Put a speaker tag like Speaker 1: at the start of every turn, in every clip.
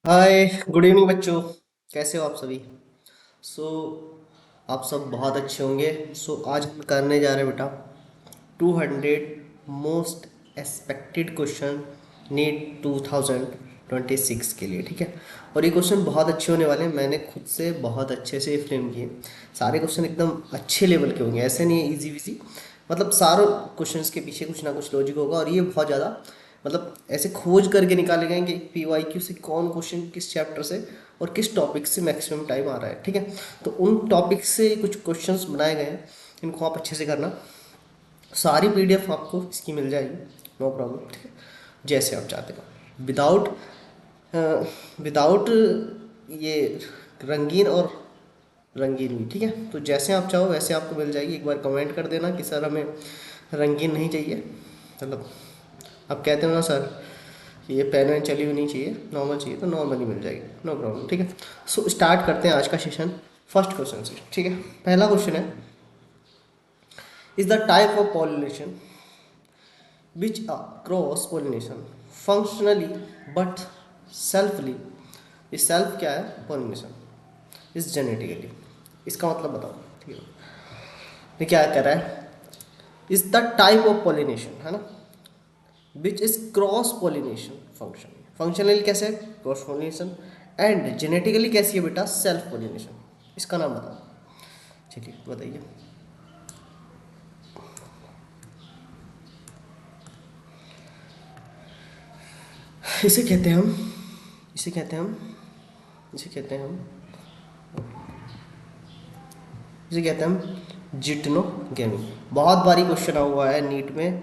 Speaker 1: हाय, good evening बच्चों। कैसे हो आप सभी? सो आप सब बहुत अच्छे होंगे। आज हम करने जा रहे हैं बेटा 200 मोस्ट एक्सपेक्टेड क्वेश्चन नीट 2026 के लिए, ठीक है। और ये क्वेश्चन बहुत अच्छे होने वाले हैं। मैंने खुद से बहुत अच्छे से फ्रेम किए। सारे क्वेश्चन एकदम अच्छे लेवल के होंगे, ऐसे नहीं है इजी विजी। मतलब सारों क्वेश्चंस के पीछे कुछ ना कुछ लॉजिक होगा, और ये बहुत ज़्यादा मतलब ऐसे खोज करके निकाले गए हैं कि PYQ से कौन क्वेश्चन किस चैप्टर से और किस टॉपिक से मैक्सिमम टाइम आ रहा है, ठीक है। तो उन टॉपिक से कुछ क्वेश्चंस बनाए गए हैं, इनको आप अच्छे से करना। सारी PDF आपको इसकी मिल जाएगी, नो प्रॉब्लम, ठीक है, जैसे आप चाहते हो, विदाउट विदाउट ये रंगीन और रंगीन भी, ठीक है। तो जैसे आप चाहो वैसे आपको मिल जाएगी। एक बार कमेंट कर देना कि सर हमें रंगीन नहीं चाहिए, मतलब आप कहते हो ना सर ये पेन वैन चली हुई नहीं चाहिए, नॉर्मल चाहिए, तो नॉर्मल ही मिल जाएगी, नो प्रॉब्लम, ठीक है। स्टार्ट करते हैं आज का सेशन फर्स्ट क्वेश्चन से, ठीक है। पहला क्वेश्चन है, is the type of pollination which are cross pollination functionally but selfly। ये सेल्फ क्या है? Pollination is genetically. इसका मतलब बताओ, ठीक है। ये क्या कह रहा है? Is the type of pollination, है ना, which is cross pollination function. Functionally कैसे है? Cross pollination. एंड जेनेटिकली कैसी है बेटा? Self pollination. इसका नाम बताओ, चलिए बताइए। इसे कहते हैं हम इसे कहते हैं हम इसे कहते हैं हम इसे कहते हैं हम जिटनोगेमी। बहुत बारी क्वेश्चन हुआ है नीट में,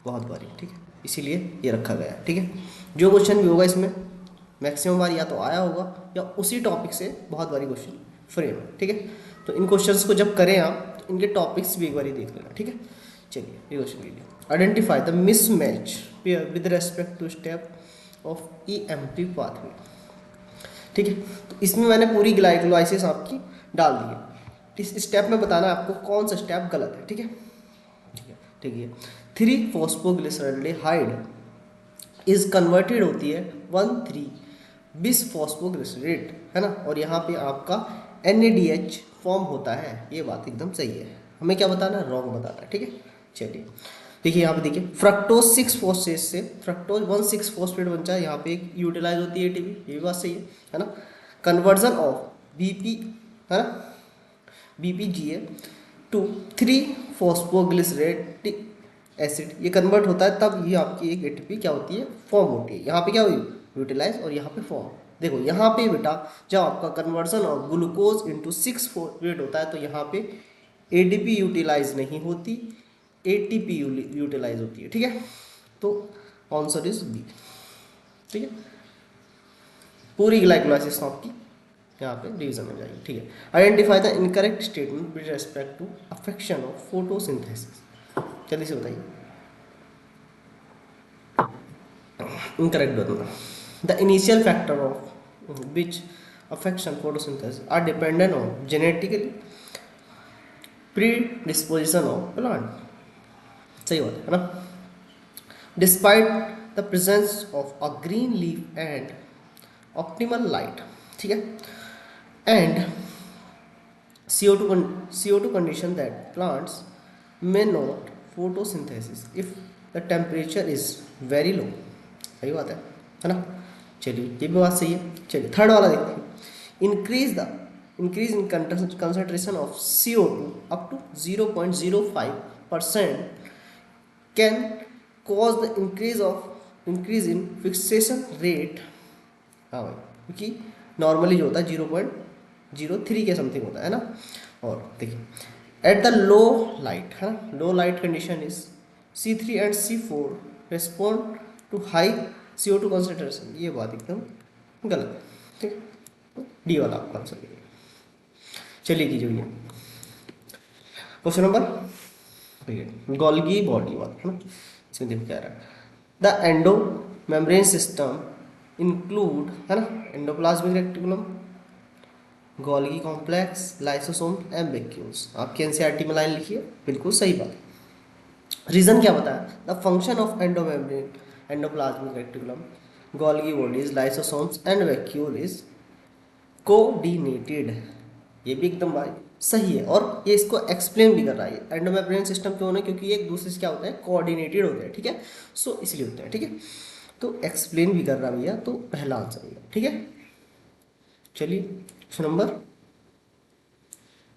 Speaker 1: बहुत बारी, ठीक है, इसीलिए ये रखा गया है, ठीक है। जो क्वेश्चन भी होगा इसमें मैक्सिमम बार या तो आया होगा या उसी टॉपिक से बहुत बारी क्वेश्चन फ्रेम है, ठीक है। तो इन क्वेश्चंस को जब करें आप तो इनके टॉपिक्स भी एक बार देख लेना, ठीक है। चलिए ये क्वेश्चन लीजिए, identify the mismatch pair with respect to step of EMP pathway, ठीक है। तो इसमें मैंने पूरी ग्लाइकोलाइसिस आपकी डाल दी है। इस स्टेप में बताना है आपको कौन सा स्टेप गलत है, ठीक है, ठीक है, ठीक है। 3-फॉस्फोग्लिसराइड इज कन्वर्टेड होती है 1,3-बिसफॉस्फोग्लिसरेट, है ना, और यहाँ पे आपका NADH फॉर्म होता है। ये बात एकदम सही है। हमें क्या बताना है? रॉन्ग बताना है, ठीक है। चलिए देखिए, यहाँ पे देखिए, फ्रक्टोज 6 फॉस्फेट से फ्रक्टोज 1,6-फॉस्फेट बनता है। यहाँ पे एक यूटिलाइज होती है ATP, ये भी बात सही है ना। कन्वर्जन ऑफ BP, है ना, BPGA टू 3-फॉस्फोग्लिसरेटिक एसिड, ये कन्वर्ट होता है, तब ये आपकी एक ATP क्या होती है? फॉर्म होती है। यहाँ पे क्या हुई? यूटिलाइज, और यहाँ पे फॉर्म। देखो यहाँ पे बेटा जब आपका कन्वर्जन ऑफ ग्लूकोज इंटू 6-फॉस्फेट होता है तो यहाँ पे ADP यूटिलाइज नहीं होती, ATP यूटिलाइज होती है, ठीक है। तो आंसर इज B, ठीक है। पूरी ग्लाइकोलाइसिस आपकी यहाँ पे डिवीजन हो जाएगी, ठीक है। Identify the incorrect statement with respect to affection of photosynthesis. जल्दी से बताइए, इनकरेक्ट बताना। The initial factor of which affection photosynthesis are dependent on genetically predisposition of plant. सही बात है ना। Despite the presence of a green leaf and optimal light, ठीक है, and CO2 condition that plants may not photosynthesis if the temperature is very low। सही बात है ना। चलिए ये भी बात सही है। चलिए थर्ड वाला देखते हैं, increase in concentration of CO2 up to 0.05% can cause the increase in fixation rate. हाँ भाई, क्योंकि नॉर्मली जो होता है 0.03 के समथिंग होता है ना। और देखिए एट द लो लाइट, है ना, low light condition is C3 and C4 respond to high CO2 concentration. ये बात एकदम गलत है, ठीक है। D वाला आपका आंसर। चलिए कीजिए भैया क्वेश्चन नंबर, गोल्गी बॉडी वाला, है ना। इसमें देखो क्या रहा है, the endo membrane system include, है ना, endoplasmic reticulum, Golgi complex, lysosome and vacuoles. आपके NCERT में लाइन लिखी है, बिल्कुल सही बात। रीजन क्या बताया? The function of endomembrane endoplasmic reticulum Golgi bodies, lysosomes and vacuole is coordinated. ये भी एकदम भाई सही है, और ये इसको एक्सप्लेन भी कर रहा है। एंडोमेम्ब्रेन सिस्टम क्यों है? क्योंकि ये एक दूसरे से क्या होता है, कोऑर्डिनेटेड होते हैं, ठीक है। सो इसलिए होते हैं, ठीक है। तो एक्सप्लेन भी कर रहा भैया, तो पहला आंसर भैया, ठीक है। चलिए क्वेश्चन नंबर,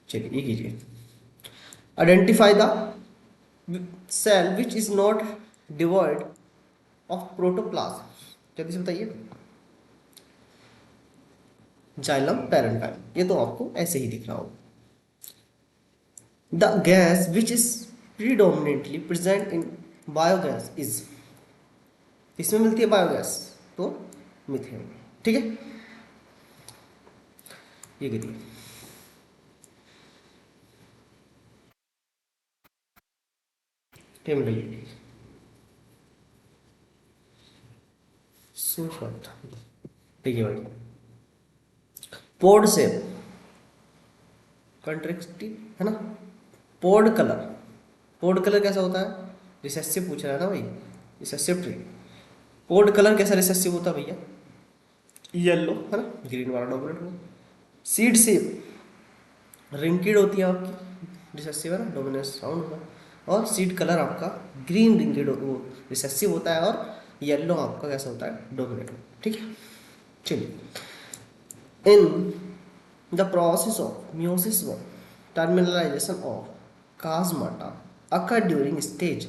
Speaker 1: चलिए ये कीजिए। Identify the cell which is not devoid of protoplasm. जल्दी से बताइए। जाइलम पेरेंटाइम, ये तो आपको ऐसे ही दिख रहा होगा। The gas which is predominantly present in biogas is, इसमें मिलती है बायोगैस, तो मीथेन, ठीक है। ये करिए। टेम्परेचर सुपर, ठीक है भाई। पोर्ड से कंट्रेक्टिव है ना। पोर्ड कलर, पोर्ड कलर कैसा होता है? रिसेसिव पूछ रहा है ना भाई, रिसेसिव ट्री। पोर्ड कलर कैसा रिसेसिव होता है भैया? येलो है ना, ग्रीन वाला डोमिनेट हुआ। सीड सेप रिंकिड होती है आपकी, रिसेसिव है ना, डोमिनेंस साउंड होगा। और सीड कलर आपका ग्रीन रिंकिड वो रिसेसिव होता है, और येलो आपका कैसा होता है, डोमिनेट, ठीक है। चलिए, in the process of meiosis one terminalization of chiasmata occur during stage.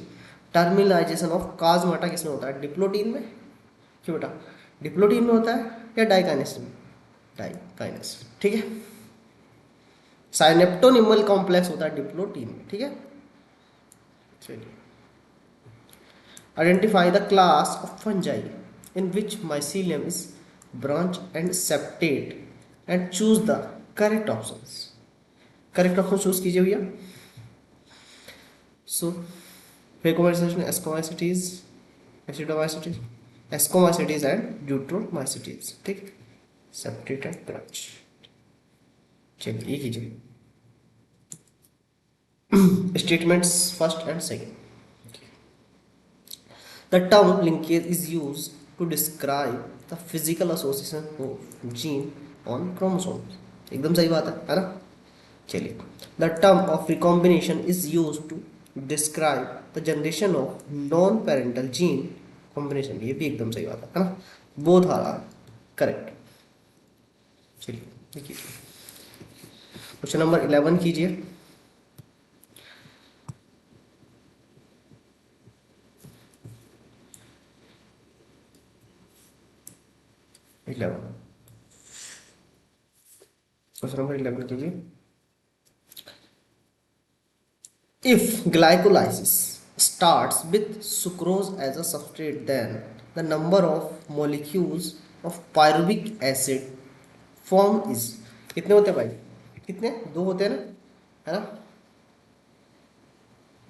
Speaker 1: Terminalization of chiasmata किसमें होता है? डिप्लोटीन में। क्यों बेटा? डिप्लोटीन में होता है या डाइकाइनेसिस में? डाइकाइनेसिस, ठीक है। साइनेप्टोनिमल कॉम्प्लेक्स होता है डिप्लोटीन में, ठीक है। चलिए, identify the class of fungi in which mycelium is branch and septate and choose the correct options. Correct option choose कीजिए भैया। So phycomycetes, ascomycetes, basidiomycetes, ascomycetes and deuteromycetes, ठीक। Septate and branch. चलिए ये कीजिए। Statements first and second. The term linkage is used to describe the physical association of gene on chromosomes. एकदम सही बात है ना। चलिए, the term of recombination is used to describe the generation of non-parental gene combination. ये भी एकदम सही बात है ना। Both are correct. चलिए देखिए, क्वेश्चन नंबर 11 कीजिए। 11, क्वेश्चन नंबर 11 कीजिए। If glycolysis starts with sucrose as a substrate, then the number of molecules of pyruvic acid formed is, कितने होते हैं भाई? कितने? 2 होते हैं ना, है ना।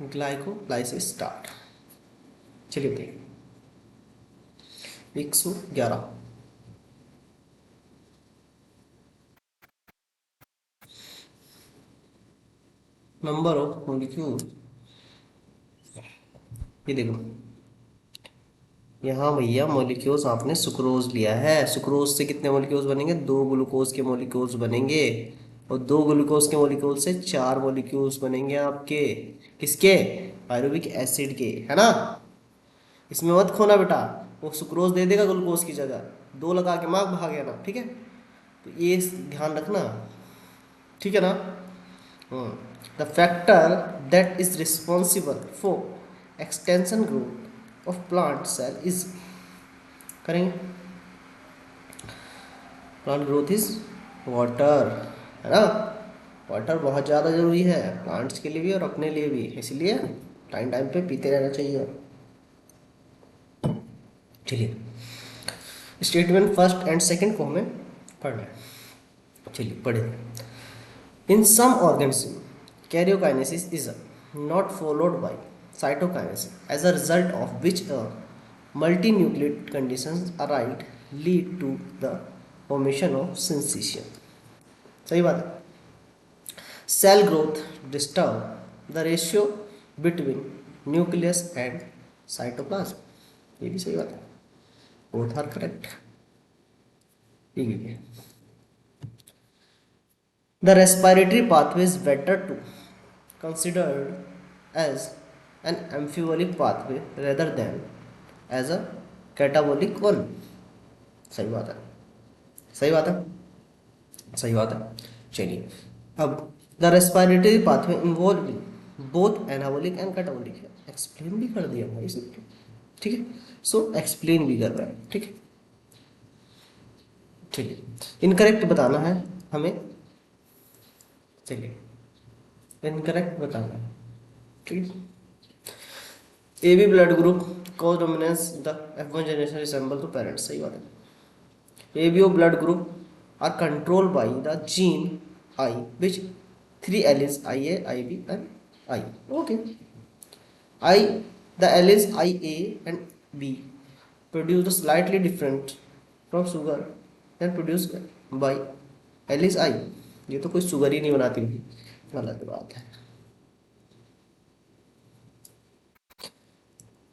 Speaker 1: ग्लाइकोलाइसिस स्टार्ट, चलिए बताइए। 111। नंबर ऑफ मॉलिक्यूल, ये देखो यहाँ भैया मॉलिक्यूल्स आपने सुक्रोज लिया है। सुक्रोज से कितने मॉलिक्यूल्स बनेंगे? 2 ग्लूकोज के मॉलिक्यूल्स बनेंगे, और 2 ग्लूकोज के मॉलिक्यूल से 4 मॉलिक्यूल्स बनेंगे आपके, किसके? पायरुविक एसिड के, है ना। इसमें मत खोना बेटा, वो सुक्रोज दे देगा ग्लूकोज की जगह, 2 लगा के मार्क भाग गया ना, ठीक है। तो ये ध्यान रखना, ठीक है ना। The factor that is responsible for extension growth of plant cell is, करेंगे, प्लांट ग्रोथ इज वाटर, है ना। वाटर बहुत ज़्यादा ज़रूरी है प्लांट्स के लिए भी और अपने लिए भी, इसलिए टाइम टाइम पे पीते रहना चाहिए। चलिए, स्टेटमेंट फर्स्ट एंड सेकंड को हमें पढ़ना है। चलिए पढ़े। In some organism karyokinesis is not followed by cytokinesis, as a result of which a multinucleate conditions arise lead to the formation of syncytium. सही बात है। Cell growth disturb the ratio between nucleus and cytoplasm, ये भी सही बात है। Both are correct. ठीक है। The respiratory pathway is better to considered as an amphiolic pathway rather than as a catabolic one। सही बात है, सही बात है, सही बात है। चलिए, अब the respiratory pathway involve both anabolic and catabolic है, एक्सप्लेन भी कर दिया भाई इसने। ठीक है, सो एक्सप्लेन भी कर रहा है। ठीक है, चलिए इनकरेक्ट बताना है हमें। चलिए इनकरेक्ट बताना है। ठीक है, A B blood group cause dominance the F1 generation resemble to parents। सही बात है। ABO blood group are controlled by the gene I which three alleles IA, IB and I। Okay, I the alleles IA and B produce slightly different from sugar than produced by alleles I। ये तो कोई sugar ही नहीं बनाती हुई, गलत बात है।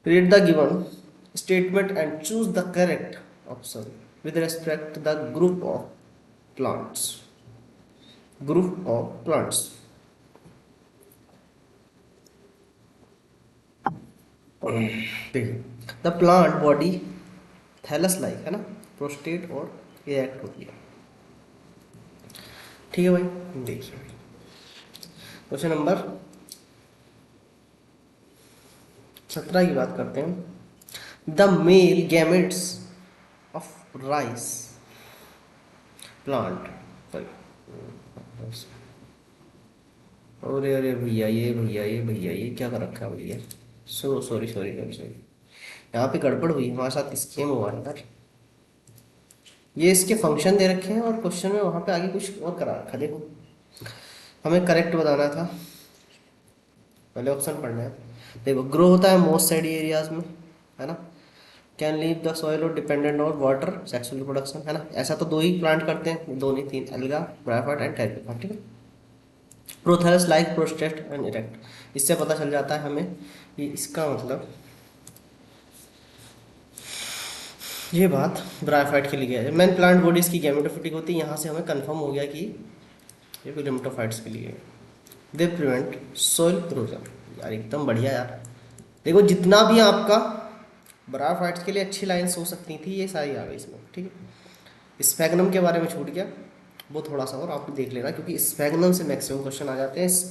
Speaker 1: Read the given statement and choose the correct option with respect to the group of plants। Group of plants। देखिए, the plant body thallus like है ना, प्रोस्टेट और एरेक्ट होती है। ठीक है भाई, देखिए क्वेश्चन नंबर 17 की बात करते हैं। The male gametes of rice plant, अरे अरे भैया ये क्या कर रखा है भैया। सॉरी सॉरी सॉरी सॉरी, यहाँ पे गड़बड़ हुई हमारे साथ, स्कीम हुआ है यार। ये इसके फंक्शन दे रखे हैं और क्वेश्चन में वहाँ पे आगे कुछ और करा रखा। देखो हमें करेक्ट बताना था, पहले ऑप्शन पढ़ना है। देखो, ग्रो होता है मोस्ट साइड एरियाज में, है ना। कैन लीव द सॉइल और dependent on water sexual reproduction, है ना। ऐसा तो दो ही प्लांट करते हैं, दो नहीं तीन, एल्गा, ब्रायोफाइट एंड टेरिडोफाइट। ठीक है, prothallus like prostate and erect. इससे पता चल जाता है हमें कि इसका मतलब ये बात ब्रायोफाइट के लिए है। मेन प्लांट बॉडीज की गैमेटोफिटिक होती है, यहाँ से हमें कंफर्म हो गया कि ये भी लिम्टोफाइट्स के लिए है। They prevent soil erosion. यार एकदम बढ़िया यार। देखो जितना भी आपका ब्रायोफाइट्स के लिए अच्छी लाइन्स हो सकती थी, ये सारी आ गई इसमें। ठीक है, स्पैग्नम के बारे में छूट गया, वो थोड़ा सा और आप देख लेना, क्योंकि स्पैग्नम से मैक्सिमम क्वेश्चन आ जाते हैं इस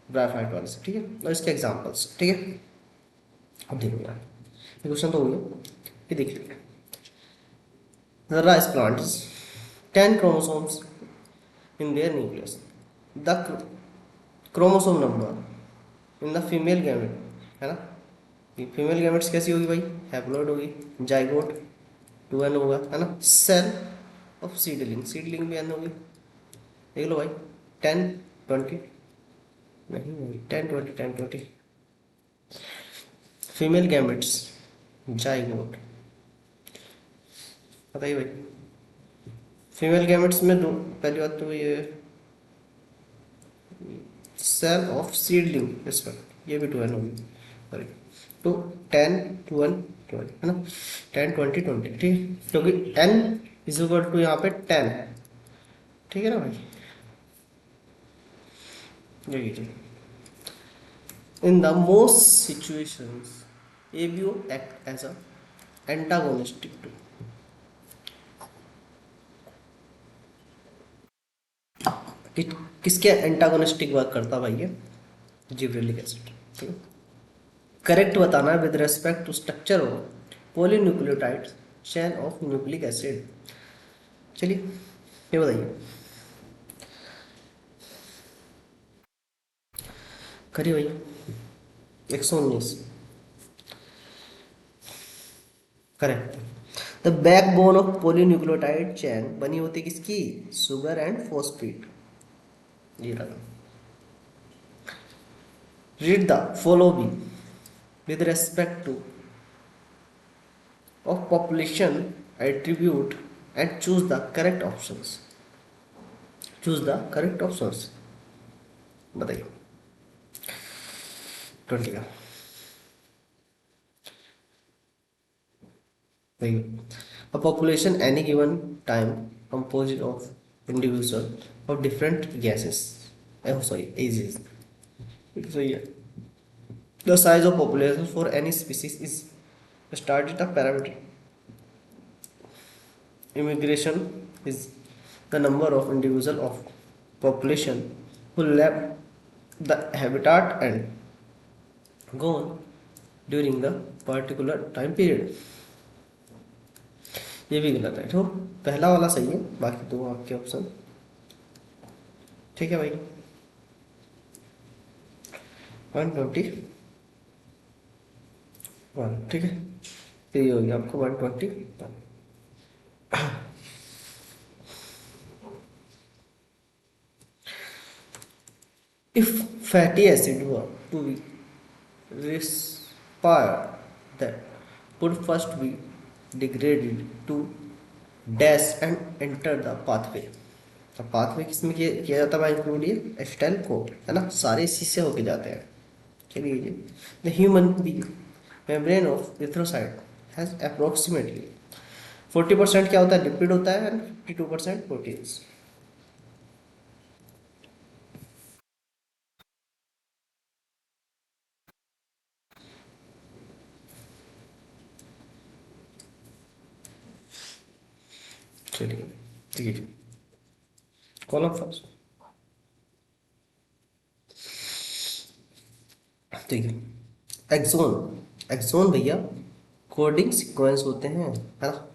Speaker 1: ब्रायोफाइट वाले से। ठीक है, और इसके एग्जाम्पल्स। ठीक है, अब देखो यार, ये क्वेश्चन तो हो गया, ये देख लीजिए। The rice plants 10 chromosomes in their nucleus। The chromosome number in the female gamete, है ना। ये फीमेल गैमेट्स कैसी होगी भाई, हैप्लॉइड होगी, जाइगोट 2n होगा, है ना। सेल ऑफ सीडलिंग, सीडलिंग भी n होगी। देख लो भाई, 10 20 नहीं होगी, 10 20 फीमेल गैमेट्स जाइगोट। बताइए भाई, फीमेल गैमेट्स में दो, पहली बात तो ये सेल ऑफ सीडलिंग इसका, ये भी 2n होगी, सॉरी, तो 10 12 12 है ना, 10 20 20। ठीक है, क्योंकि n इज इक्वल टू यहाँ पे 10 है। ठीक है ना भाई, देखिए in the most situations ABO act as a antagonistic to. कि, किसके एंटागोनिस्टिक वर्क करता भाई ये, जिब्रेलिक एसिड। ठीक है, करेक्ट बताना है with respect to structure of polynucleotide chain of nucleic acid. चलिए ये बताइए, करिए भैया। 119 correct. The backbone of polynucleotide chain बनी होती किसकी, शुगर एंड फॉस्फेट। ये रहा। Read the following with respect to of population attribute and choose the correct options। choose the correct options, बताइए 20 का। A population any given time composed of individual of different gases. Oh, sorry, ages. So yeah, the size of population for any species is started a parameter. Immigration is the number of individual of population who left the habitat and gone during the particular time period. ये भी गलत है। तो पहला वाला सही है, बाकी दो आपके ऑप्शन ठीक है भाई। 121 ठीक है, तो ये हो गया आपको 121। If fatty acid were to be respired, that would first be degraded to dash and enter the pathway। तो पाथवे किसमें किया जाता है इंक्लूड, ये एस्टाइल को है ना, सारे इसी से होके जाते हैं। चलिए जी, the human being membrane of erythrocyte has approximately 40% क्या होता है, लिपिड होता है, एंड 52% प्रोटीन्स। चलिए ठीक है, कॉलम फर्स्ट ठीक है। एक्सोन, एक्सोन भैया कोडिंग सीक्वेंस होते हैं है ना।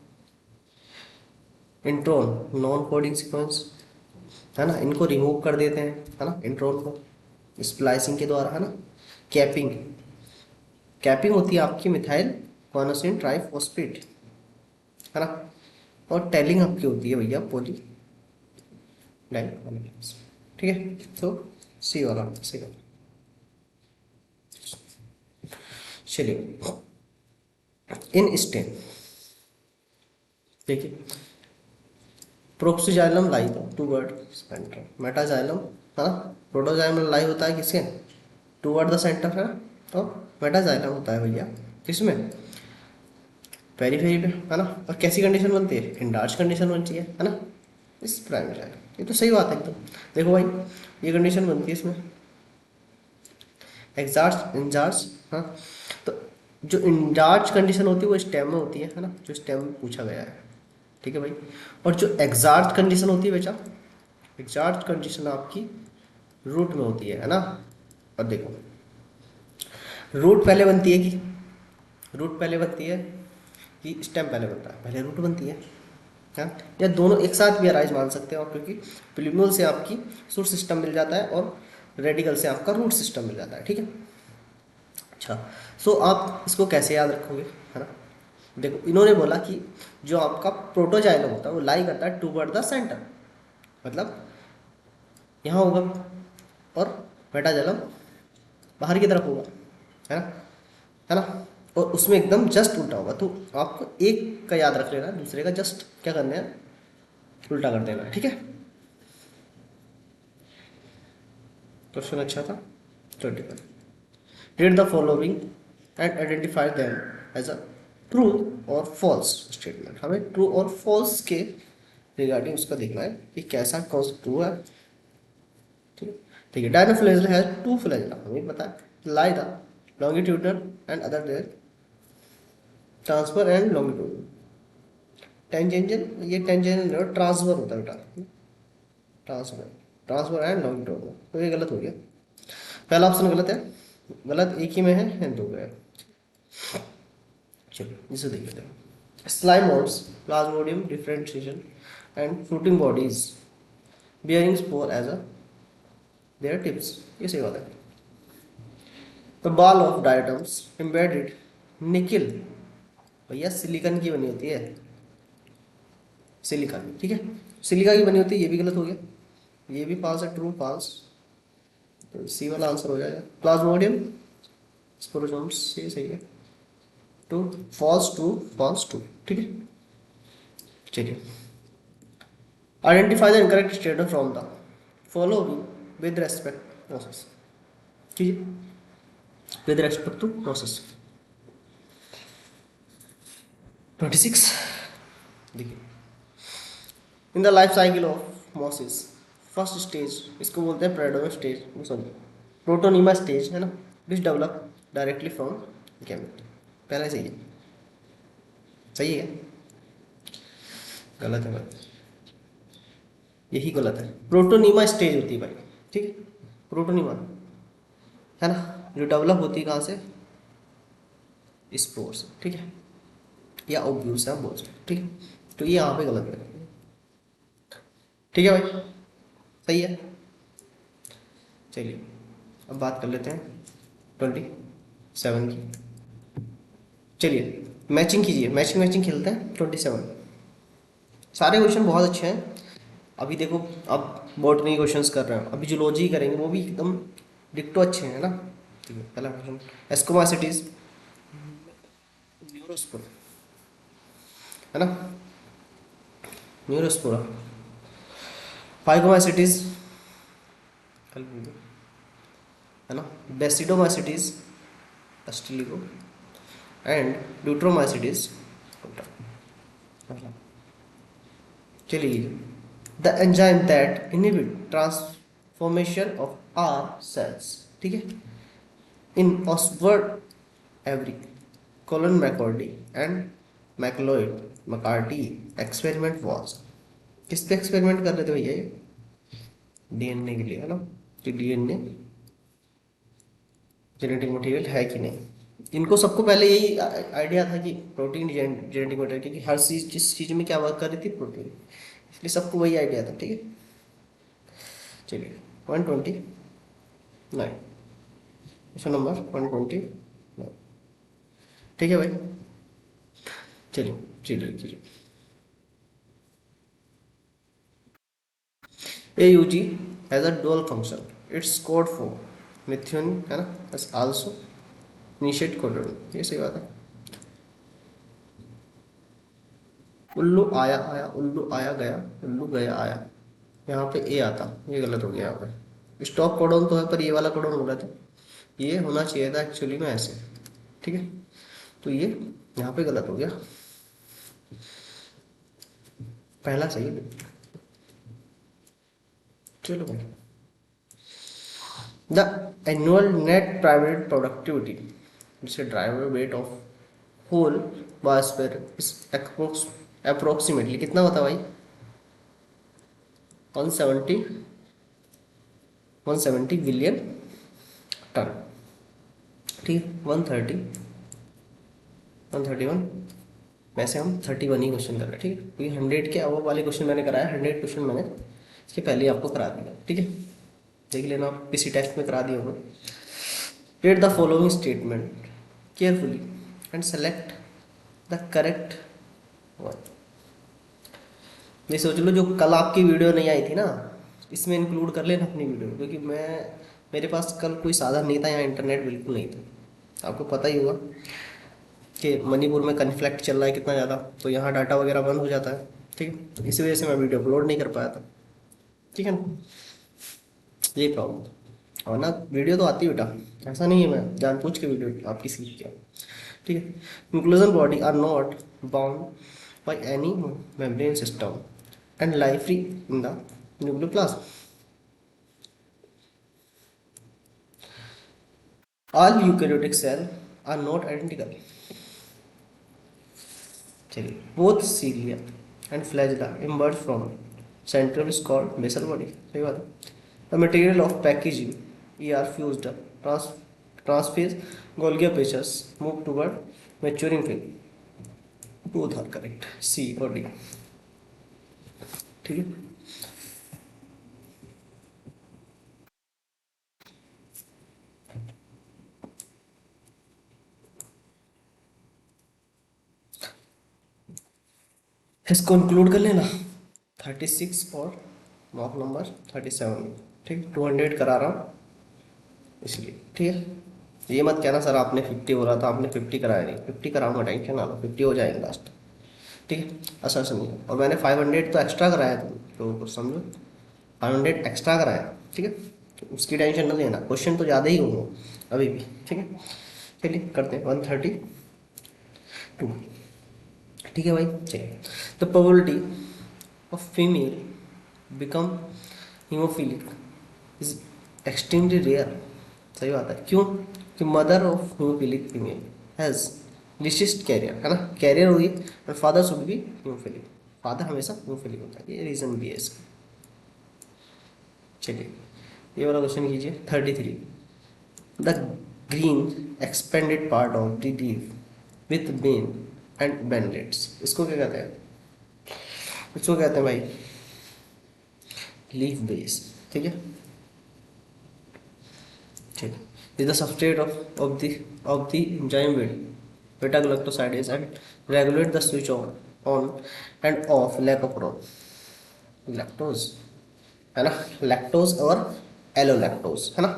Speaker 1: इंट्रॉन नॉन कोडिंग सीक्वेंस है ना, इनको रिमूव कर देते हैं है ना, इंट्रॉन को स्प्लाइसिंग के द्वारा है ना। कैपिंग, कैपिंग होती है आपकी मिथाइल कॉनोसिन ट्राइफॉस्फेट है ना। और टेलिंग आपकी होती है भैया पॉली डाइकोटाइल्स ठीक है। तो सी वाला सही वाला। चलिए, इन स्टेम देखिए, प्रोक्सीजाइलम लाई था टूवर्ड सेंटर, मेटाजाइलम है ना, प्रोटोजाइलम लाई होता है किसके, टूवर्ड द सेंटर है, तो मेटाजाइलम होता है भैया किसमें, पेरीफेरी पे है ना। और कैसी कंडीशन बनती है, इंडार्च कंडीशन बनती है ना, इस प्राइमरी जाइलम। ये तो सही बात है एकदम। देखो भाई, ये कंडीशन बनती है इसमें एग्जार्च इंजार्च, हाँ। तो जो इंडार्च कंडीशन होती है वो स्टेम में होती है ना, जो स्टेम में पूछा गया है ठीक है भाई। और जो एग्जार्च कंडीशन होती है बेटा, एग्जार्च कंडीशन आपकी रूट में होती है ना। और देखो, रूट पहले बनती है कि, रूट पहले बनती है कि स्टेम पहले बनता है, पहले रूट बनती है हाँ। या दोनों एक साथ भी अराइज मान सकते हैं, और क्योंकि प्लूमल से आपकी सूट सिस्टम मिल जाता है और रेडिकल से आपका रूट सिस्टम मिल जाता है ठीक है। अच्छा, सो आप इसको कैसे याद रखोगे है ना। देखो, इन्होंने बोला कि जो आपका प्रोटोजाइलम होता है वो लाई करता है टूवर्ड द सेंटर, मतलब यहाँ होगा, और मेटाजाइलम बाहर की तरफ होगा है ना, है ना। और उसमें एकदम जस्ट उल्टा होगा, तो आपको एक का याद रख लेना, दूसरे का जस्ट क्या करना है, उल्टा कर देना ठीक है। क्वेश्चन अच्छा था। 25, read the following and identify them as a true or false statement। हमें ट्रू और फॉल्स के रिगार्डिंग उसका देखना है कि कैसा कौन सा ट्रू है ठीक है। ठीक है, डायनोफ्लेजल हैज टू फ्लैजला, हमें पता है, lie the longitudinal and other their transfer and longitudinal. Tangential, ये टेंजेंशियल ट्रांसफर होता है बेटा, ट्रांसफर, ट्रांसफर एंड लॉन्गिट्यूडनल, तो ये गलत हो गया, पहला ऑप्शन गलत है, गलत एक ही में है, दो गए। चलिए इसे देख लेते हैं। Slime moulds, plasmodium differentiation and fruiting bodies bearing spore as a their tips, ये सही बात है। The ball of diatoms embedded nickel, भैया सिलिकॉन की बनी होती है, सिलिकॉन ठीक है, सिलिका की बनी होती है, ये भी गलत हो गया, ये भी फॉल्स है, ट्रू फॉल्स, तो सी वाला आंसर हो जाएगा। प्लाज्मोडियम स्पोरोजोम्स, ये सही है, two false true false true ठीक है। चलिए, identify the incorrect statement from the following with respect process, ठीक है, विद रेस्पेक्ट टू प्रोसेस। 26। देखिए, in the life cycle of mosses, first stage इसको बोलते हैं प्रेडोम स्टेज, सॉरी प्रोटोनिमा स्टेज है ना, which develop directly from gamete. पहले सही है, सही है, गलत है भाई, यही गलत है। प्रोटोनिमा स्टेज होती है भाई, ठीक है, प्रोटोनिमा है ना, जो डेवलप होती है कहाँ से, स्पोर से, ठीक है, या ओव्यूल से आप बोल सकते, ठीक है। तो ये यहाँ पे गलत है, ठीक है भाई, सही है। चलिए अब बात कर लेते हैं 27 की। चलिए मैचिंग कीजिए, मैचिंग मैचिंग खेलते हैं 27। सारे क्वेश्चन बहुत अच्छे हैं। अभी देखो, अब बॉटनी क्वेश्चंस कर रहे हैं, अभी जूलॉजी करेंगे, वो भी एकदम डिक्टो अच्छे हैं ना। ठीक है, पहला क्वेश्चन, एस्कोमासिटीज न्यूरोस्पोर है ना, न्यूरोस्पोरा, फाइगोमासिटीज है ना, बेसिडोमासिटीज अस्टिलिगो एंड ड्यूट्रोमासिटीज। चलिए, the enzyme that inhibit transformation of R cells, ठीक है, in Oxford Avery colon McCarty and MacLeod McCarty experiment was. किस पे एक्सपेरिमेंट कर रहे थे भैया ये, डीएनए के लिए है ना, कि डीएनए जेनेटिक मटेरियल है कि नहीं। इनको सबको पहले यही आइडिया था कि प्रोटीन जेनेटिक मटेरियल, क्योंकि हर चीज जिस चीज में क्या वर्क कर रही थी, प्रोटीन, इसलिए सबको वही आइडिया था, ठीक है। चलिए 129, क्वेश्चन नंबर 129, ठीक है भाई। चलिए चलिए चलिए, AUG has a dual function. It's code for methionine है ना, as also initiate codon, ये सही बात है। उल्लू आया आया, उल्लू आया गया, उल्लू गया आया, यहाँ पे ए आता, ये गलत हो गया यहाँ पे। स्टॉप कोडॉन तो है, पर ये वाला कोडॉन गलत है, ये होना चाहिए था एक्चुअली में ऐसे, ठीक है। तो ये यहाँ पे गलत हो गया, पहला सही है। चलो भाई, the annual net private productivity, जिसे dry weight of whole biosphere is approximately कितना होता है भाई, 170 170 बिलियन टन, ठीक है। 131, वैसे हम 31 ही क्वेश्चन कर रहे हैं, ठीक है, क्योंकि 100 के अब वाले क्वेश्चन मैंने कराया, 100 क्वेश्चन मैंने इसके पहले ही आपको करा दिया, ठीक है, देख लेना, आप किसी टेस्ट में करा दिए होंगे। Read the following statement carefully and select the correct one. ये सोच लो, जो कल आपकी वीडियो नहीं आई थी ना, इसमें इंक्लूड कर लेना अपनी वीडियो, क्योंकि मेरे पास कल कोई साधन नहीं था, यहाँ इंटरनेट बिल्कुल नहीं था, आपको पता ही होगा कि मणिपुर में कन्फ्लिक्ट चल रहा है कितना ज़्यादा, तो यहाँ डाटा वगैरह बंद हो जाता है, ठीक है, तो इसी वजह से मैं वीडियो अपलोड नहीं कर पाया था, ठीक है ना, यही प्रॉब्लम था। और ना वीडियो तो आती है बेटा, ऐसा नहीं है मैं जानबूझ के वीडियो आपकी सीख गया, ठीक है। Inclusion body are not bound by any membrane system and life free in the nucleoplasm. All eukaryotic cells are not identical. चलिए, both cilia and flagella emerge from central is called basal body, सही बात है। The material of packaging ER fused transphase Golgi apertures move toward maturing phase, both are correct, C और D, ठीक है। इसको include कर लेना 36 और मॉक नंबर 37, ठीक, 200 करा रहा हूँ इसलिए, ठीक है। ये मत कहना सर आपने 50 बोला था, आपने 50 कराया नहीं, 50 कराऊंगा, टेंशन ना लो, 50 हो जाएगा लास्ट, ठीक है, अच्छा समझो। और मैंने 500 तो एक्स्ट्रा कराया, तुम लोगों को समझो, 500 एक्स्ट्रा कराया, ठीक है, तो उसकी टेंशन न लेना, क्वेश्चन तो ज़्यादा ही होंगे अभी भी, ठीक है। चलिए करते हैं 132, ठीक है भाई, चलिए। The probability of female become haemophilic is extremely rare. सही बात है, क्यों? कि mother of haemophilic female has at least carrier, है ना, कैरियर होगी, और father should be haemophilic, father हमेशा हीमोफिलिक होता है, ये रीजन भी है इसका। चलिए, ये वाला क्वेश्चन कीजिए 33। The green expanded part of the leaf with vein and veinlets, इसको क्या कहते हैं? इसको कहते हैं भाई लीफ बेस। ठीक है, ठीक है। Is the substrate of the enzyme beta galactosidase and regulate the switch on and off lack of lactose, है ना, लैक्टोज और एलोलैक्टोज, है ना।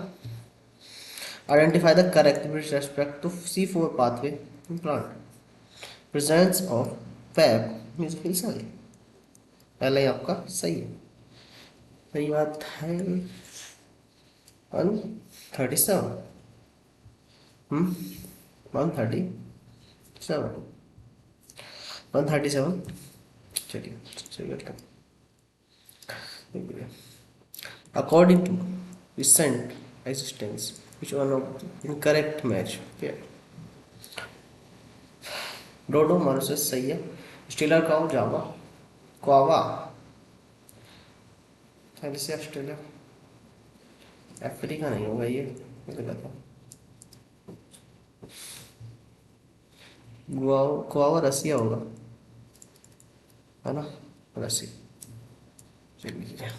Speaker 1: Identify the correct with respect to C4 pathway in plant, presence of fab musical cell. पहले ही आपका सही है, सही बात है। 137, 137, 137। चलिए, सही करते हैं। According to recent existence, which one of the incorrect match pair? डोडो मारुसस सही है, स्टीलर काउ जावा क्वावा से ऑस्ट्रेलिया, अफ्रीका नहीं होगा ये गलत है। क्वावा रसिया होगा, है ना, रसिया। चलिए,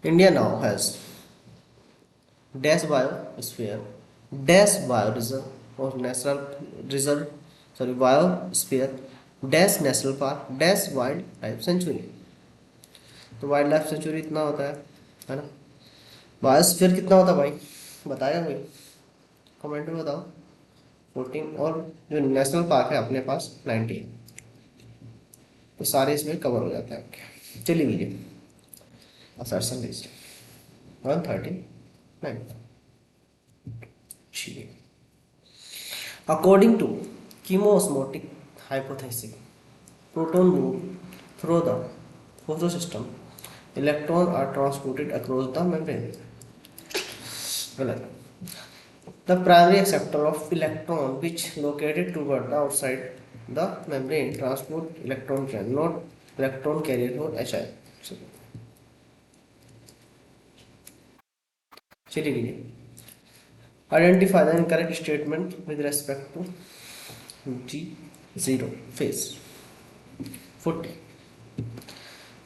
Speaker 1: India now has dash biosphere, dash bio reserve और national reserve, sorry biosphere, dash national park, dash wild life sanctuary. तो वाइल्ड लाइफ सेंचुरी इतना होता है ना। बायोस्फीयर कितना होता है भाई, बताया भाई, कमेंट में बताओ। 14, और जो नेशनल पार्क है अपने पास 19, तो सारे इसमें कवर हो जाता है। चलिए लीजिए, असर्सन लीजिए 139। According to chemiosmotic hypothesis, proton move through the photosystem. Electrons are transported across the membrane. गलत। The primary acceptor of electron which located toward the outside the membrane transport electron can not electron carrier or HI. चलिए लीजिए, identify the incorrect statement with respect to G0 phase 40।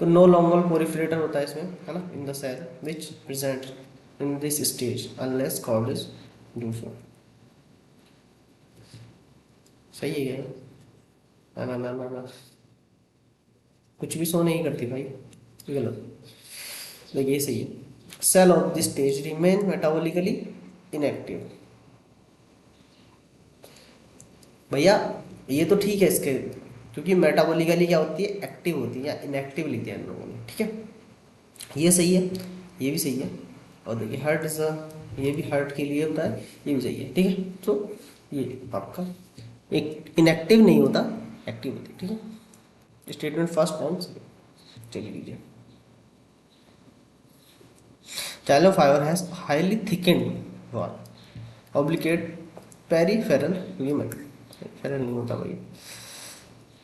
Speaker 1: तो no लॉन्गल प्रोलिफरेटर होता है इसमें, है ना, in the cell which present in this stage unless called is do so. सही है ये, ना ना ना ना ना, कुछ भी सो नहीं करती भाई, गलत। देखिए ये सही है, cell of this stage remain metabolically inactive. भैया ये तो ठीक है इसके, क्योंकि मेटाबॉलिकली क्या होती है, एक्टिव होती है, या इनएक्टिव लिख दिया इन लोगों ने, ठीक है, ये सही है, ये भी सही है। और देखिए हार्ट इज ये भी हार्ट के लिए होता है, ये भी सही है, ठीक है। तो ये आपका एक इनएक्टिव नहीं होता, एक्टिव होती है, ठीक है। स्टेटमेंट फर्स्ट टाइम सही। चलिए लीजिए, चैलो fibre has highly thickened wall, obligate peripheral lumen, फेरल नहीं होता भाई।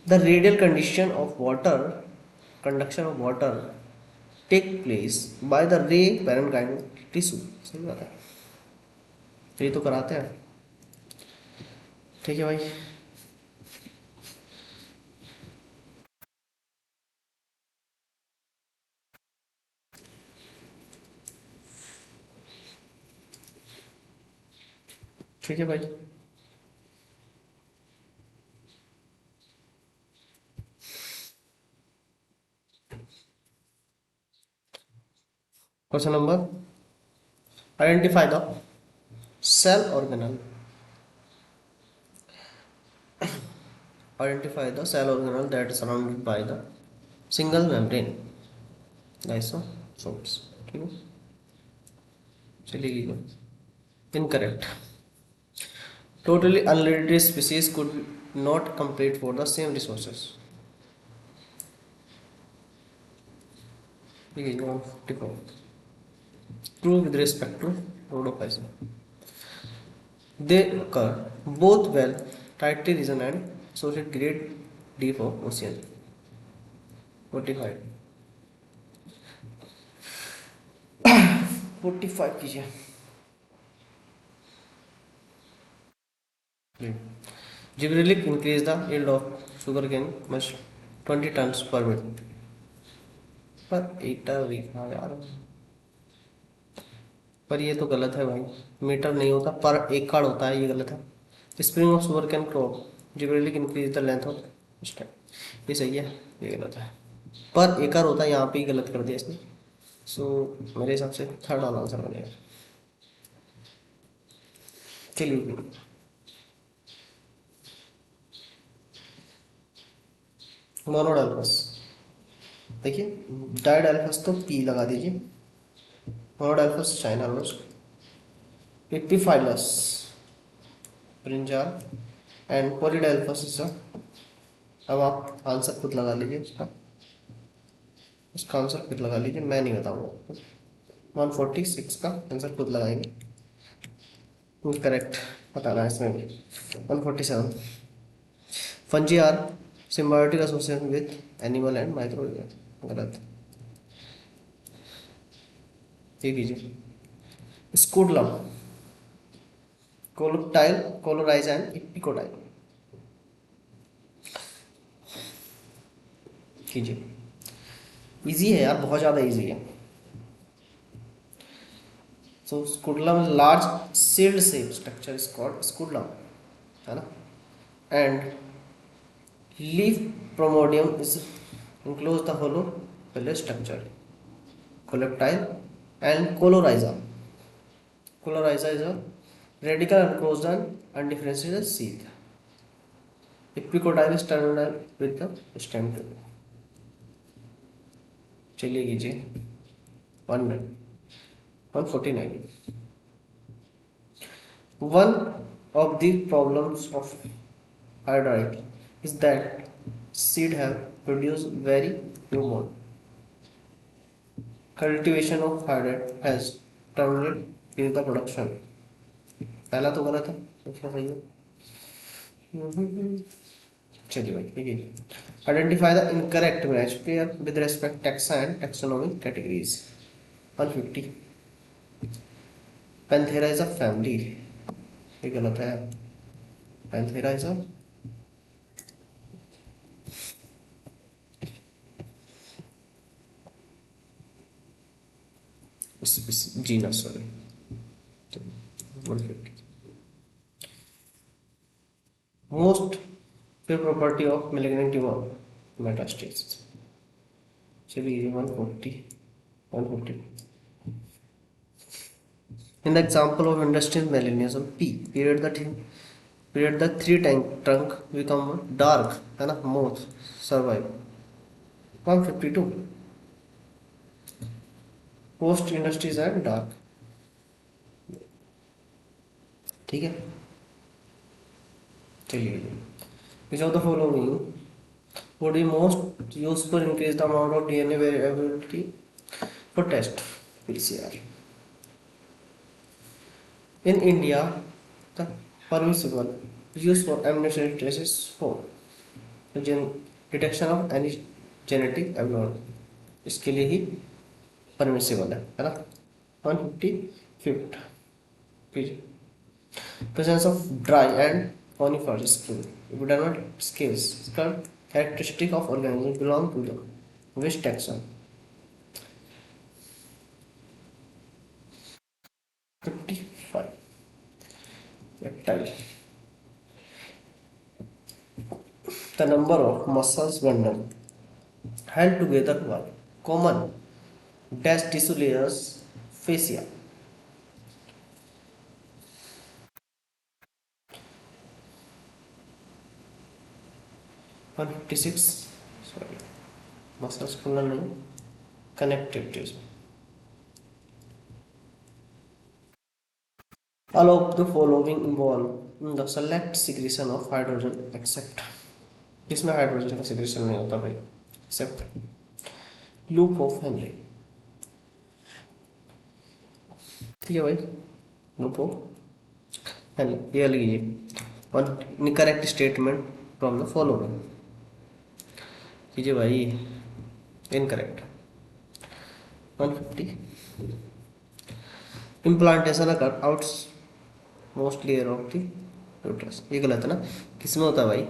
Speaker 1: The radial condition of water, conduction of water take place by the ray parenchymal tissue। सही बात है, ये तो कराते हैं, ठीक है भाई। ठीक है भाई, question number, identify the cell organelle, identify the cell organelle that is surrounded by the single membrane lysosomes, ठीक है। चलिए, incorrect, totally unrelated species could not compete for the same resources. ठीक है 154. True with respect to rhodophysin. They occur both well tightly region and associate grade D for ocean. 45. 45 कीजिए. Gibberellic increase the yield of sugarcane much 20 tons per meter. पर ईटा लिखा यार, पर ये तो गलत है भाई. मीटर नहीं होता, पर एकड़ होता है, ये गलत है. Spring of sugar cane crop gibberellic increase the length of stem. ये सही है, ये गलत है. पर एकड़ होता है, यहाँ पे ही गलत कर दिया इसने. सो मेरे हिसाब से थर्ड वाला आंसर बनेगा. चलिए मोनोडाल्फस. देखिए डाइडाल्फस तो पी लगा दीजिए. Monadelphous China rose, epiphyllous brinjal and polyadelphous is. अब आप आंसर खुद लगा लीजिए उसका आंसर खुद लगा लीजिए, मैं नहीं बताऊंगा. 146 का आंसर खुद लगाएंगे. करेक्ट बताना है इसमें भी. 147. Fungi are symbiotic association with animal and micro. गलत. ये कीजिए scutellum coleoptile coleorhiza and epicotyl. कीजिए. इजी है यार, बहुत ज़्यादा इजी है. So scutellum large shield shape structure is called scutellum, है ना. And leaf primordium is enclose the hollow pellet structure. Colectile and coloriza. Coloriza is a radical enclosed and undifferentiated sheath. Epicotyle is terminal with the stem tube. चलिए कीजिए 149. One of the problems of hydrite is that seed have produced very few more. Cultivation of hydrite has terminated with the production. पहला तो गलत है, दूसरा सही है. चलिए भाई ठीक है. Identify the incorrect match pair with respect taxa and taxonomic categories. 150. Panthera is a family. ये गलत है. Panthera is a genus, sorry. 150. Most pure property of malignant tumor metastasis. चलिए 140. 150. In the example of industrial melanism, P period the three trunk become dark, है ना. moth survive. 152. Post industries are dark. ठीक है. चलिए which of the following would be most useful to increase the amount of DNA variability for test PCR. In India, the permissible use for amniotic traces for detection of any genetic abnormality. इसके लिए ही permissible है ना. 155. Presence of dry and coniferous skin. Epidermal scales characteristic of organisms belong to the which taxon? 55. Reptile. The number of muscles bundle held together by common dash tissue layers fascia. 156. Sorry, muscles bundle नहीं, connective tissue. All of the following involve the select secretion of hydrogen except, इसमें hydrogen का secretion नहीं होता भाई, accept loop of Henry. ठीक है भाई, loop of Henry ये लीजिए। One incorrect statement from the following कीजिए भाई, incorrect. 150 implantation occur outs mostly air of the uterus, ये गलत है ना, किसमें होता है भाई,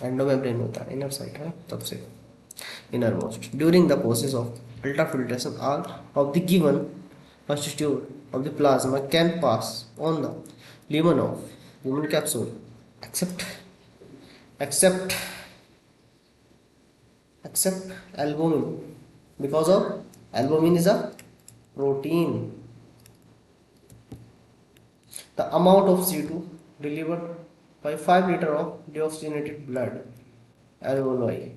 Speaker 1: एंडोमेम्ब्रेन होता है, इनर साइड है तब से inner most. During the process of ultrafiltration all of the given constituent of the plasma can pass on the lumen of human capsule except except except albumin, because of albumin is a protein. The amount of C2 delivered by 5 liter of deoxygenated blood alveoli,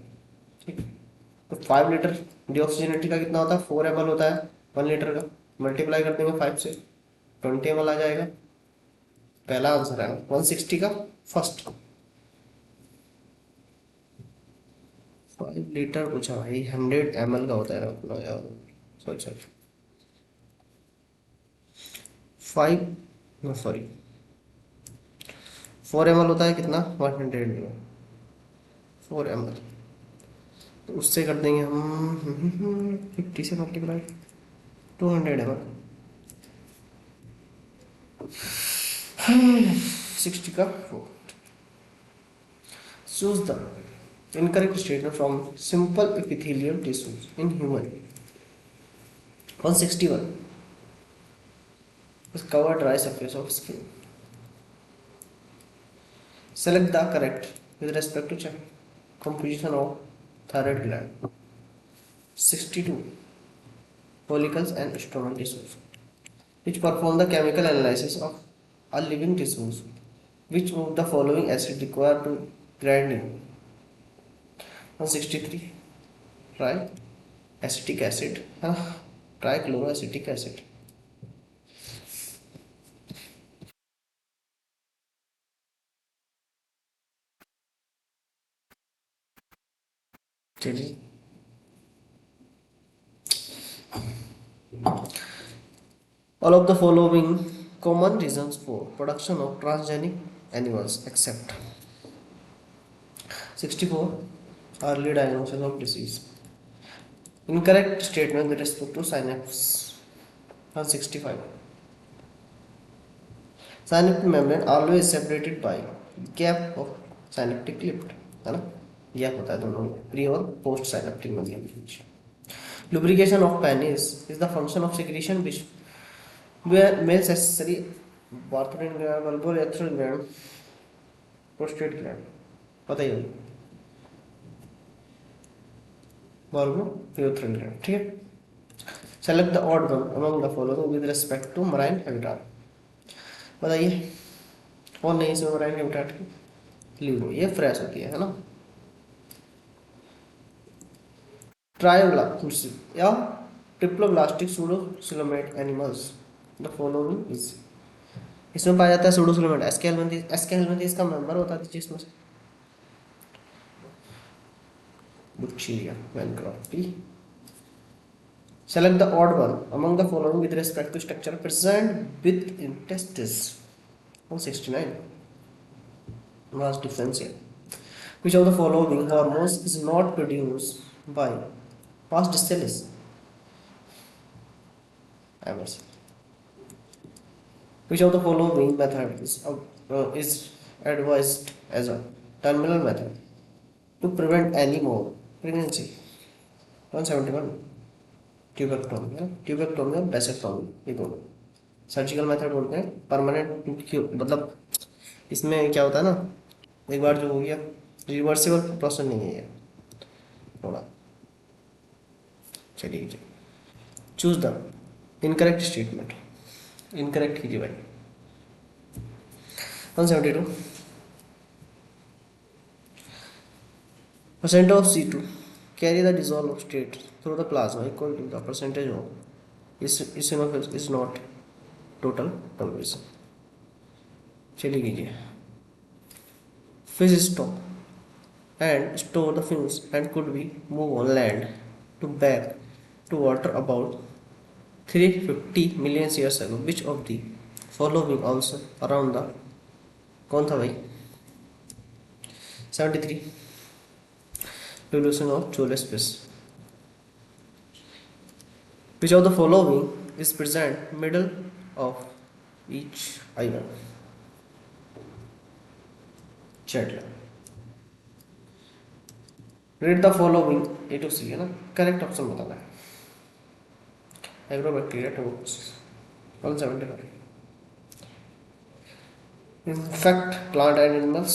Speaker 1: ठीक, तो 5 litre deoxygenated का कितना होता है, 4 ml होता है 1 litre का, multiply कर देंगे 5 से 20 ml आ जाएगा। पहला आंसर है 160 का फर्स्ट। 5 लीटर पूछा भाई, 100 ml का होता है ना अपना यार, सॉरी सॉरी 5 सॉरी 4 ml होता है कितना, 100 में 4 ml, तो उससे कर देंगे हम 50 से मल्टीप्लाई 200 ml, 60 का 4। Choose the incorrect statement from simple epithelial tissues in human. 161 is cover dry surface of skin. Select the correct with respect to check composition of thyroid gland. 62 follicles and stromal tissues which perform the chemical analysis of all living tissues. Which of the following acid required to grinding? 163 try acetic acid है ना, trichloroacetic acid. चलिए all of the following common reasons for production of transgenic animals except 64 early diagnosis of disease, incorrect statement with respect to synapse। 165 synaptic membrane always separated by gap of synaptic cleft, है ना, gap होता है दोनों pre और post synaptic membrane के बीच। lubrication of penis is the function of secretion which where males accessory bartholin gland, vulvourethral gland, prostate gland, पता ही होगा vulvourethral gland, ठीक है। select the odd one among the following with respect to marine habitat, बताइए और नहीं इसमें marine habitat की लिवो, ये फ्रेश होती है ना। ट्रायोब्लास्ट या triploblastic pseudocoelomate animals the following is, इसमें पाया जाता है सूडोसिलोमेट, एस्केलमेंथिस का मेंबर होता है जिसमें से Wuchereria bancrofti. Select the odd one among the following with respect to structure present with intestines. 169 was differential, which of the following hormones is not produced by past distillates? Emerson. Which of the following method is advised as a terminal method to prevent any more pregnancy? 171 tubectomy है, tubectomy और vasectomy ये दोनों surgical method बोलते हैं। Permanent मतलब इसमें क्या होता है ना, एक बार जो हो गया रिवर्सिबल प्रोसेस नहीं है ये थोड़ा। चलिए choose the incorrect statement, incorrect कीजिए भाई। 172 percent of C2 carry the dissolve state through the plasma equal to the percentage of is not total compression. चलिए कीजिए fish stop and store the fins and could be move on land to back to water about 350 million years ago. Which of the following also around the कौन था भाई 73 revolution of Chole space. Which of the following is present middle of each island? Chatla. Read the following A to C है ना correct option बताना है एग्रोबैक्टीरिया tuberculosis 175 infect plant and animals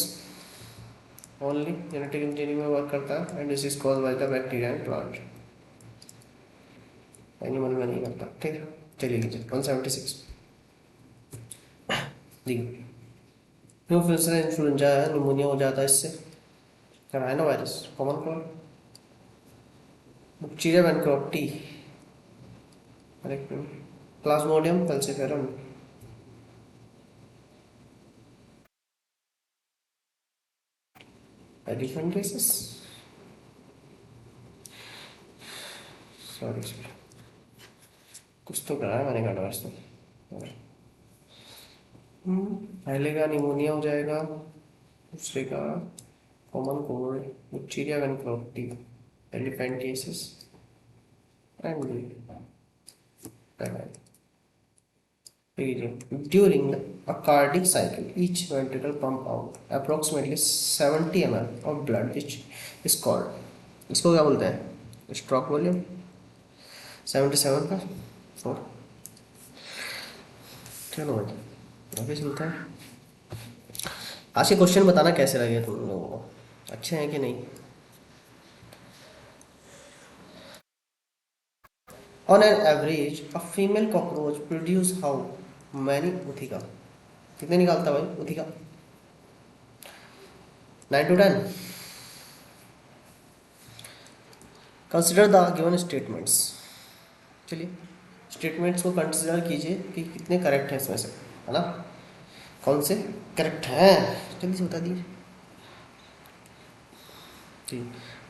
Speaker 1: only genetic engineering में work करता है and this is caused by the bacteria and plant animal में नहीं करता ठीक है चलिए लीजिए 176 देखिए क्यों फिर से इन्फ्लुएंजा है निमोनिया हो जाता है इससे rhino virus common cold Bacteria bankropti correct Plasmodium falciparum different cases sorry कुछ तो करा है मैंने काटा इसमें पहले का निमोनिया हो जाएगा दूसरे का common cold bacteria bankropti elephantiasis and during a cardiac cycle each ventricle pump out approximately 70 ml of blood which is called इसको क्या बोलते हैं स्ट्रोक वॉल्यूम 77 का 4 चलो भाई आगे चलता है आज के क्वेश्चन बताना कैसे लगे तुम लोगों को अच्छे हैं कि नहीं On an average, a female cockroach produce how many उथिका कितने निकालता भाई उथिका 9 to 10 Consider the given statements चलिए स्टेटमेंट्स को कंसिडर कीजिए कि कितने करेक्ट हैं इसमें से है ना कौन से करेक्ट हैं जल्दी से बता दीजिए जी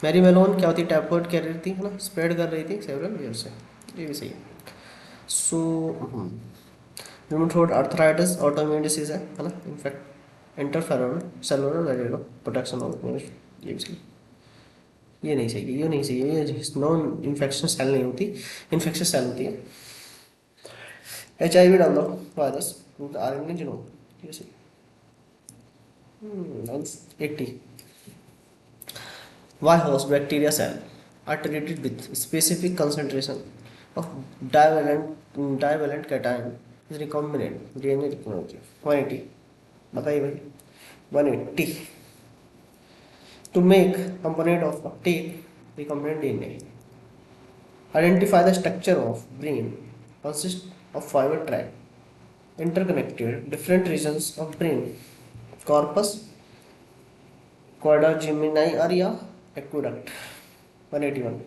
Speaker 1: मैरी मेलोन क्या होती टैपवर्ड कर रही थी है ना स्प्रेड कर रही थी सेवरल ईयर से ये भी सही है so rheumatoid arthritis autoimmune disease है ना in fact interferon cellular variable protection of ये भी सही ये नहीं सही ये नहीं सही ये नॉन इन्फेक्शन सेल नहीं होती इन्फेक्शन सेल होती है HIV डाल दो वायरस RNA जीनोम ये सही 80 Why host bacteria cell are treated with specific concentration of divalent cation is recombinant DNA technology 180 बताइए भाई 180 to make component of take recombinant DNA identify the structure of brain consists of fiber tract interconnected different regions of brain corpus quadragemini area aqueduct 181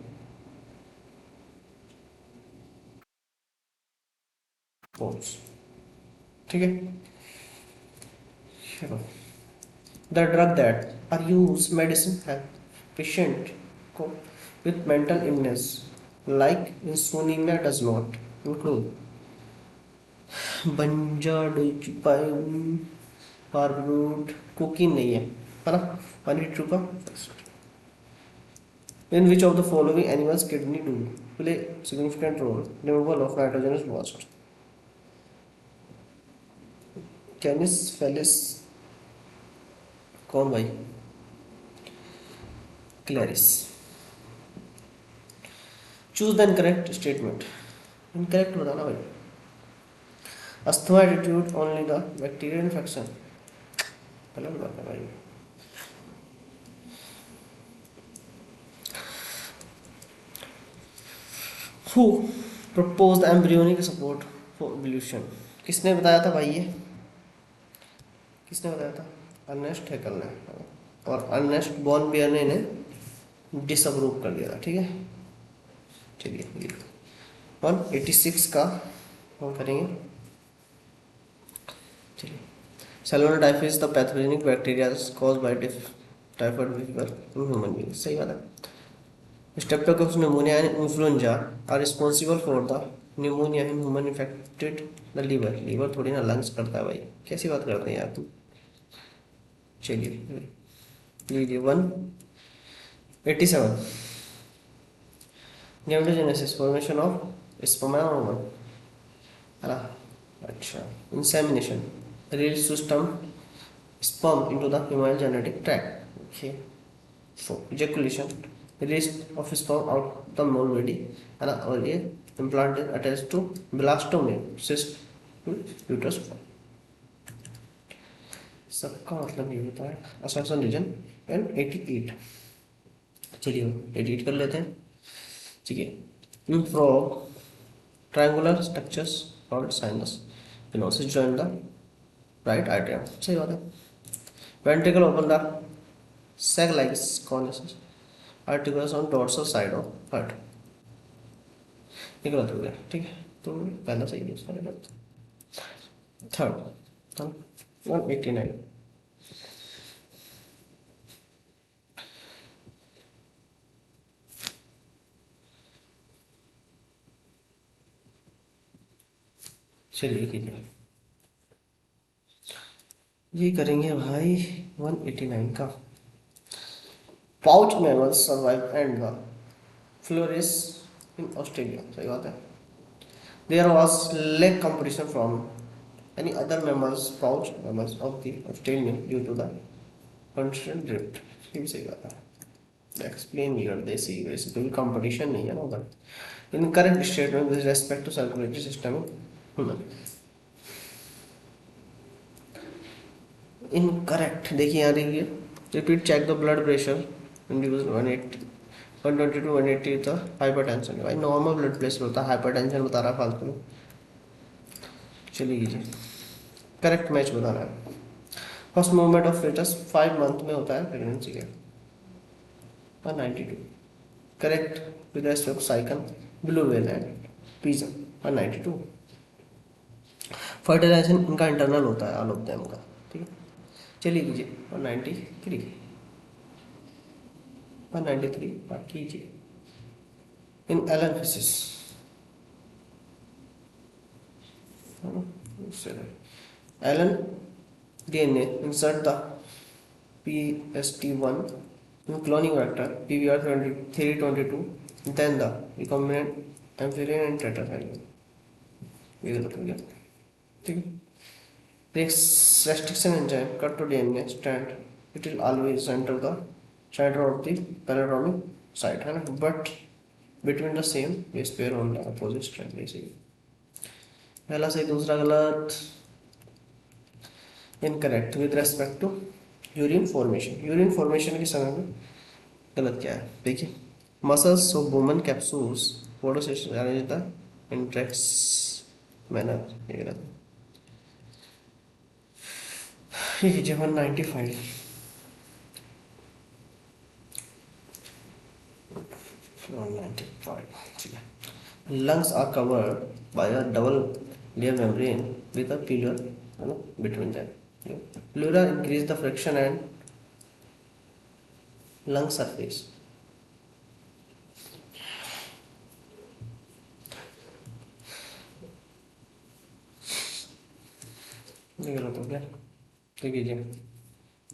Speaker 1: bones ठीक है चलो the drug that are use medicine help patient को with mental illness like insomnia does not include benzodiazepine carbonate cocaine नहीं है ना 182 का In which of the following animals kidney do play significant role removal of nitrogenous waste? Canis fellis कौन भाई Claris. Choose the incorrect statement. Incorrect बताना भाई asthma attitude only the bacterial infection गलत बात है भाई Who proposed the embryonic support for evolution? किसने बताया था भाई ये किसने बताया था अर्नेस्ट हैकल ने और अर्नेस्ट बॉर्न बियर ने इन्हें डिसअप्रूव कर दिया था ठीक है चलिए 186 का हम करेंगे चलिए Salmonella typhus is the pathogenic bacteria caused by typhoid fever in human being. सही बात है। Streptococcus pneumonia and influenza are responsible for the pneumonia in human infected the liver। Liver थोड़ी ना लंग्स करता है भाई, कैसी बात करते हैं यार तुम। चलिए लीजिए 187 गैमेटोजेनेसिस फॉर्मेशन ऑफ स्पर्मा है ना। अच्छा insemination release system sperm into the female genetic tract। okay, so ejaculation release of sperm out the male body है ना। और ये implant is attached to blastome cyst uterus। सबका मतलब ये होता है assertion region and 88। चलिए 88 कर लेते हैं। ठीक है। in frog triangular structures called sinus venosus join the right atrium। सही बात है। ventricle open the sac like conus articles on dorsal side of heart। ये गलत हो गया, ठीक है तो पहला सही है इसका गलत। थर्ड 189 चलिए कीजिए, ये करेंगे भाई 189 का। Pouch mammals survive and the flourish in Australia. सही बात है। There was leg competition from any other mammals pouch mammals of the Australian due to the constant drift। ये भी सही बात है। एक्सप्लेन योर देसी वैसे कोई कंपटीशन नहीं है ना उधर। Incorrect statement with respect to circulatory system human. Incorrect देखिए यहाँ देखिए repeat check the blood pressure individual 180 120 to 180 था हाइपरटेंशन। भाई नॉर्मल ब्लड प्रेशर होता है, हाइपरटेंशन बता रहा है फालतू में। चलिए कीजिए करेक्ट मैच बताना है। First movement of foetus 5 month में होता है प्रेगनेंसी के। 192 करेक्ट विद रेस्पेक्ट साइकन blue whale and pigeon. 192 fertilization इनका इंटरनल होता है ऑल ऑफ देम का। ठीक है चलिए कीजिए 193 193 बात कीजिए। In alien fishes alien DNA insert the PST1 in cloning vector PVR322 then the recombinant amphibian and tetracycline। ये गलत हो गया, ठीक है। Restriction enzyme cut to DNA strand, it will always enter the center of the palindromic site है ना, but between the same base pair on the opposite strand। ऐसे ही पहला सही दूसरा गलत। Incorrect with respect to urine formation. Urine formation के समय में गलत क्या है देखिए। Muscles of woman capsules photosystem arrange the intricate manner. ये गलत है। ये 195 195 ठीक है। Lungs are covered by a double layer membrane with a pleura है ना between them. Pleura increase the friction and lung surface। ये गलत हो गया, ठीक है जी।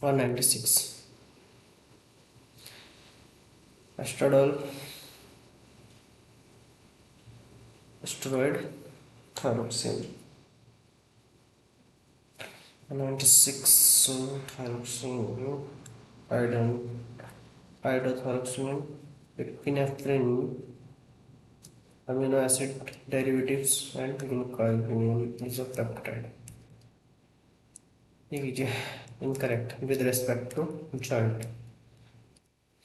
Speaker 1: 196 estradiol steroid thyroxine. 96 thyroxine iodine iodothyroxine epinephrine amino acid derivatives and glucagon is a peptide। ये कीजिए incorrect with respect to joint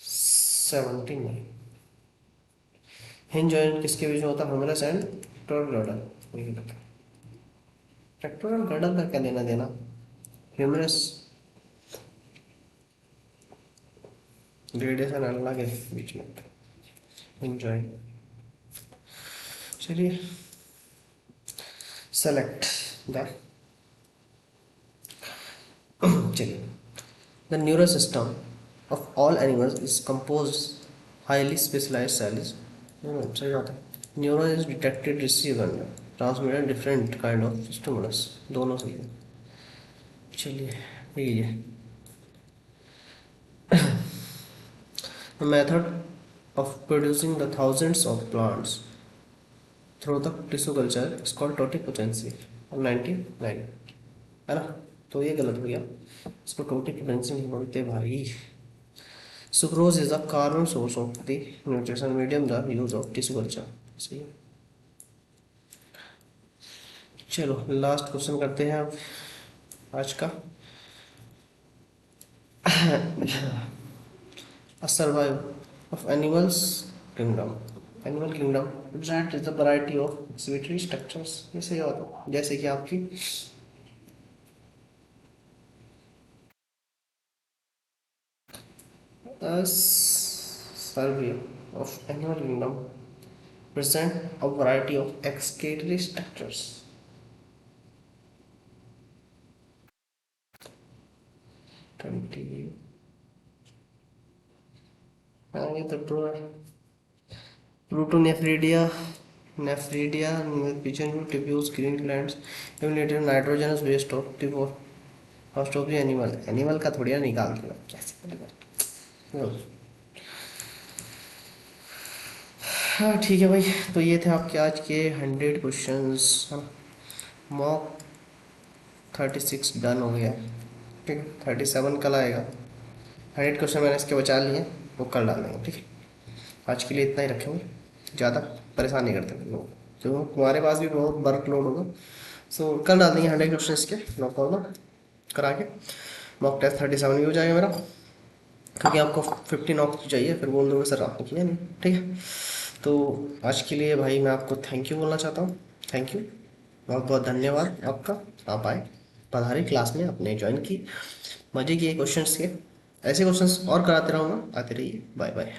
Speaker 1: 79 hinge joint किसके बीच में होता है humerus and pectoral girdle. Pectoral girdle का क्या लेना देना, ह्यूमरस ग्रेडेशन अलग है बीच में हिंज जॉइंट। चलिए सेलेक्ट द चलिए, the neural system of all animals is compose highly specialised cells. सही बात है। Neural is detected receive and transmitted different kind of stimulus, दोनों सही है। चलिए ये method of producing the thousands of plants through the tissue culture is called totipotency. 99 है ना, तो ये गलत हो गया, इसको टोटिपोटेंसी नहीं बोलते भाई। Sucrose is the carbon source of the nutrition medium the use of tissue culture. सही है। चलो लास्ट क्वेश्चन करते हैं अब आज का। A survival of animals kingdom. Animal kingdom represent is the variety of excretory structures. ये सही बात है, जैसे कि आपकी a survey of animal kingdom present a variety of excretory structures. 20 हाँ ये तो ट्रू है। Protonephridia pigeon tubules green glands eliminated nitrogenous waste of टिबोर फर्स्ट ऑफ द एनिमल का थोड़ी ना निकाल दूंगा कैसे बनेगा। हाँ ठीक है भाई, तो ये थे आपके आज के 100 क्वेश्चंस। मॉक 36 डन हो गया, ठीक है। 37 कल आएगा। 100 क्वेश्चन मैंने इसके बचा लिए, वो कल डालेंगे, ठीक है। आज के लिए इतना ही रखेंगे, ज़्यादा परेशान नहीं करते लोग, तो तुम्हारे पास भी बहुत वर्क लोड होगा। सो कल डाल देंगे 100 क्वेश्चन इसके, नो प्रॉब्लम। करा के मॉक टेस्ट 37 भी हो जाएगा मेरा, क्योंकि आपको 15 ऑफ चाहिए, फिर बोल दोगे सर आपने किया नहीं, ठीक है। तो आज के लिए भाई मैं आपको थैंक यू बोलना चाहता हूँ। थैंक यू, बहुत बहुत धन्यवाद आपका, आप आए, पधारे क्लास में, आपने ज्वाइन की, मज़े किए क्वेश्चंस के। ऐसे क्वेश्चंस और कराते रहूँगा, आते रहिए। Bye bye.